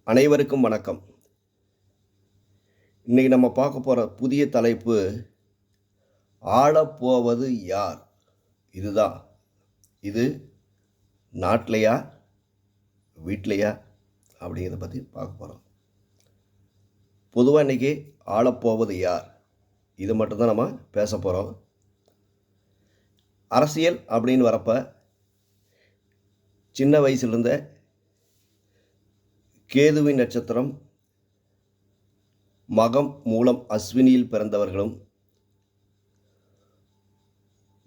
அனைவருக்கும் வணக்கம். இன்னைக்கு நம்ம பார்க்க போற புதிய தலைப்பு, ஆளப்போவது யார்? இதுதான். இது நாட்டிலையா, வீட்லையா அப்படிங்கிறத பற்றி பார்க்க போகிறோம். பொதுவாக இன்னைக்கு ஆளப்போவது யார்? இது மட்டும்தான் நம்ம பேச போகிறோம். அரசியல் அப்படின்னு வரப்ப சின்ன வயசுலேருந்தே கேதுவின் நட்சத்திரம் மகம் மூலம் அஸ்வினியில் பிறந்தவர்களும்,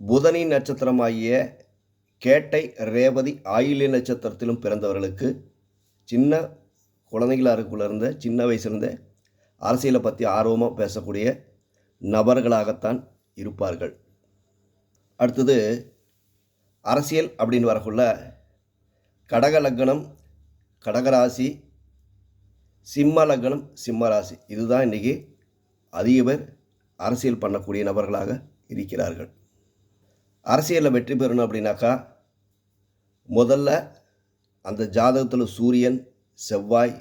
புதனின் நட்சத்திரமாகிய கேட்டை ரேவதி ஆயில்ய நட்சத்திரத்திலும் பிறந்தவர்களுக்கு சின்ன குழந்தைகளாக இருந்த சின்ன வயசுலேருந்தே அரசியலை பற்றி ஆர்வமாக பேசக்கூடிய நபர்களாகத்தான் இருப்பார்கள். அடுத்தது அரசியல் அப்படின்னு வரக்குள்ள கடக லக்னம், கடகராசி, சிம்ம லக்னம், சிம்ம ராசி, இதுதான் இன்றைக்கி அதிக பேர் அரசியல் பண்ணக்கூடிய நபர்களாக இருக்கிறார்கள். அரசியலில் வெற்றி பெறணும் அப்படின்னாக்கா முதல்ல அந்த ஜாதகத்தில் சூரியன், செவ்வாய்,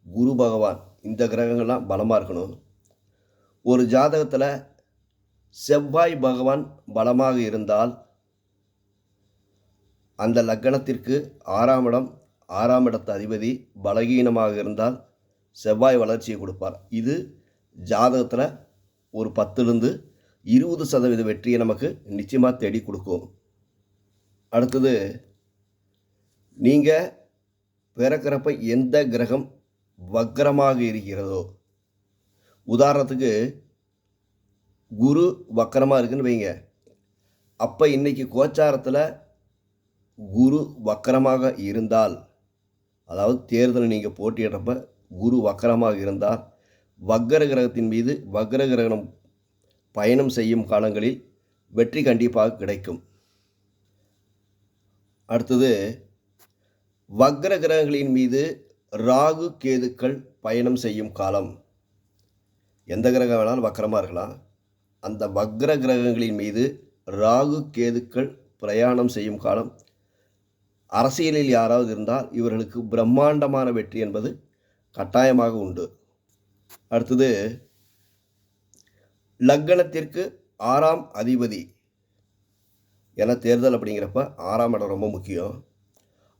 குரு பகவான் இந்த கிரகங்கள்லாம் பலமாக இருக்கணும். ஒரு ஜாதகத்தில் செவ்வாய் பகவான் பலமாக இருந்தால் அந்த லக்னத்திற்கு 6ஆம் இடம், 6ஆம் இடத்து அதிபதி பலகீனமாக இருந்தால் செவ்வாய் வளர்ச்சியை கொடுப்பார். இது ஜாதகத்தில் ஒரு 10-20% வெற்றியை நமக்கு நிச்சயமாக தேடி கொடுக்கும். அடுத்தது, நீங்கள் பிறக்கிறப்ப எந்த கிரகம் வக்ரமாக இருக்கிறதோ, உதாரணத்துக்கு குரு வக்ரமாக இருக்குன்னு வைங்க, அப்போ இன்றைக்கி கோச்சாரத்தில் குரு வக்கரமாக இருந்தால், அதாவது தேர்தல் நீங்கள் போட்டியிடுறப்ப குரு வக்கரமாக இருந்தால், வக்ர கிரகத்தின் மீது வக்ர கிரகம் பயணம் செய்யும் காலங்களில் வெற்றி கண்டிப்பாக கிடைக்கும். அடுத்தது, வக்ர கிரகங்களின் மீது ராகு கேதுக்கள் பயணம் செய்யும் காலம். எந்த கிரகம் வேணாலும் வக்கரமாக இருக்கலாம். அந்த வக்ர கிரகங்களின் மீது ராகு கேதுக்கள் பிரயாணம் செய்யும் காலம். அரசியலில் யாராவது இருந்தால் இவர்களுக்கு பிரம்மாண்டமான வெற்றி என்பது கட்டாயமாக உண்டு. அடுத்தது, லக்னத்திற்கு 6ஆம் அதிபதி என தேர்தல் அப்படிங்கிறப்ப 6ஆம் இடம் ரொம்ப முக்கியம்.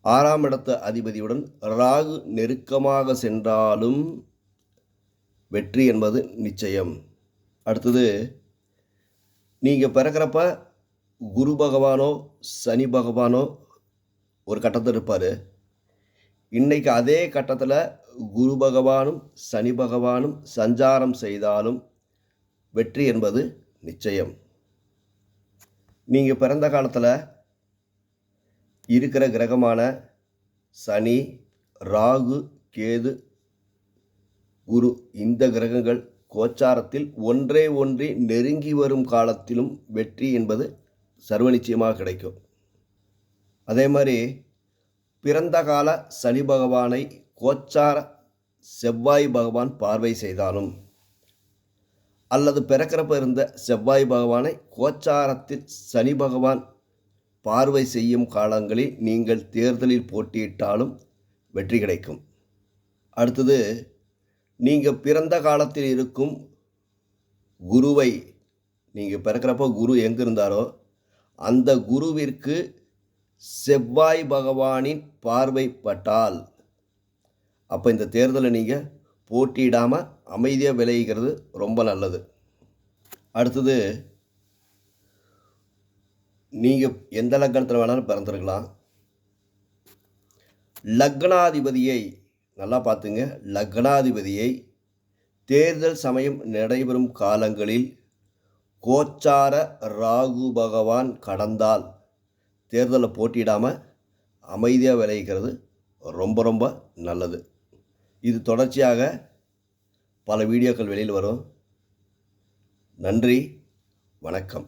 6ஆம் இடத்து அதிபதியுடன் ராகு நெருக்கமாக சென்றாலும் வெற்றி என்பது நிச்சயம். அடுத்தது, நீங்கள் பிறக்கிறப்ப குரு பகவானோ சனி பகவானோ ஒரு கட்டத்தில் இருப்பார். இன்றைக்கி அதே கட்டத்தில் குரு பகவானும் சனி பகவானும் சஞ்சாரம் செய்தாலும் வெற்றி என்பது நிச்சயம். நீங்கள் பிறந்த காலத்தில் இருக்கிற கிரகமான சனி, ராகு, கேது, குரு இந்த கிரகங்கள் கோச்சாரத்தில் ஒன்றே நெருங்கி வரும் காலத்திலும் வெற்றி என்பது சர்வ நிச்சயமாக கிடைக்கும். அதே மாதிரி பிறந்த கால சனி பகவானை கோச்சார செவ்வாய் பகவான் பார்வை செய்தாலும், அல்லது பிறக்கிறப்ப இருந்த செவ்வாய் பகவானை கோச்சாரத்தில் சனி பகவான் பார்வை செய்யும் காலங்களில் நீங்கள் தேர்தலில் போட்டியிட்டாலும் வெற்றி கிடைக்கும். அடுத்தது, நீங்கள் பிறந்த காலத்தில் இருக்கும் குருவை, நீங்கள் பிறக்கிறப்போ குரு எங்கே இருந்தாரோ அந்த குருவிற்கு செவ்வாய் பகவானின் பார்வை பட்டால், அப்போ இந்த தேர்தலில் நீங்கள் போட்டியிடாமல் அமைதியாக விளைகிறது ரொம்ப நல்லது. அடுத்தது, நீங்கள் எந்த லக்னத்தில் வேணாலும் பிறந்திருக்கலாம். லக்னாதிபதியை நல்லா பார்த்துங்க. லக்னாதிபதியை தேர்தல் சமயம் நடைபெறும் காலங்களில் கோச்சார ராகு பகவான் கடந்தால் தேர்தலில் போட்டியிடாமல் அமைதியாக விளைவிக்கிறது ரொம்ப நல்லது. இது தொடர்ச்சியாக பல வீடியோக்கள் வெளியில் வரும். நன்றி, வணக்கம்.